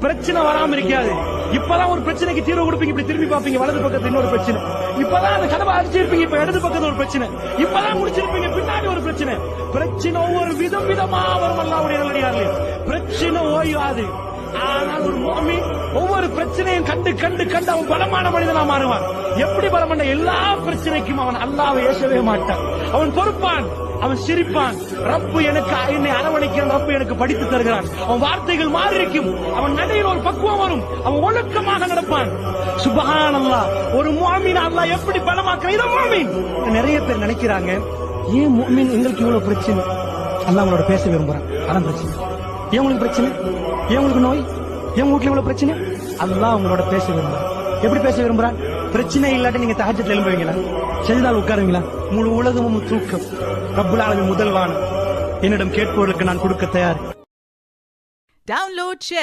பிரச்சனை வராம இருக்காது. இப்பதான் ஒரு பிரச்சனைக்கு தீர்வு கொடுப்பீங்க, இப்படி திரும்பி பாப்பீங்க, வலது பக்கத்துல இன்னொரு பிரச்சனை. இப்பதான் அந்த கதவை அடிச்சிருப்பீங்க, இப்ப இடது பக்கத்துல ஒரு பிரச்சனை. இப்பதான் முடிச்சிருப்பீங்க, பின்னாடி ஒரு பிரச்சனை. பிரச்சனை ஒவ்வொரு விதம் விதமா வரும். அல்லாஹ்வுடைய நல்லடியார்களே, பிரச்சனை ஓயாது. ஆனால் ஒரு முஃமின் ஒவ்வொரு பிரச்சனையும் கண்டு கண்டு கண்டு அவன் பலமான மனிதனா மாறுவான். எப்படி பலமான? எல்லா பிரச்சனைக்கும் அவன் அல்லாஹ்வை ஏசவே மாட்டான். அவன் பொறுப்பான், அவன் சிரிப்பான். ரப்பு எனக்கு என்னை அரவணைக்கிறான், ரப்பு எனக்கு படித்து தருகிறான். அவன் வார்த்தைகள் மாறி இருக்கும், அவன் நடையில் ஒரு பக்குவம் வரும், அவன் ஒழுக்கமாக நடப்பான். சுப்ஹானல்லாஹ். ஒரு முஃமின் அல்லாஹ் எப்படி பலமாக்குறான்? இது முஃமின். நிறைய பேர் நினைக்கிறாங்க, ஏன் முஃமின் எங்களுக்கு இவ்வளவு பிரச்சனை? அல்லாஹ் உங்களோட பேச விரும்புறான், அதான் பிரச்சனை. ஏன் உங்களுக்கு பிரச்சனை? ஏன் உங்களுக்கு நோய்? ஏன் வீட்டுல இவ்வளவு பிரச்சனை? அல்லாஹ் உங்களோட பேச விரும்புறான். எப்படி பேச விரும்புறான்? பிரச்சனை இல்லாட்டி நீங்க தஹஜ்ஜுத்ல எழும்புவீங்களா? செஞ்சால் உட்காருவீங்களா? முழு உலகமும் தூக்கம். ரப்புல் ஆலமீன் முதல்வான், என்னிடம் கேட்பவர்களுக்கு நான் கொடுக்க தயார். Download Share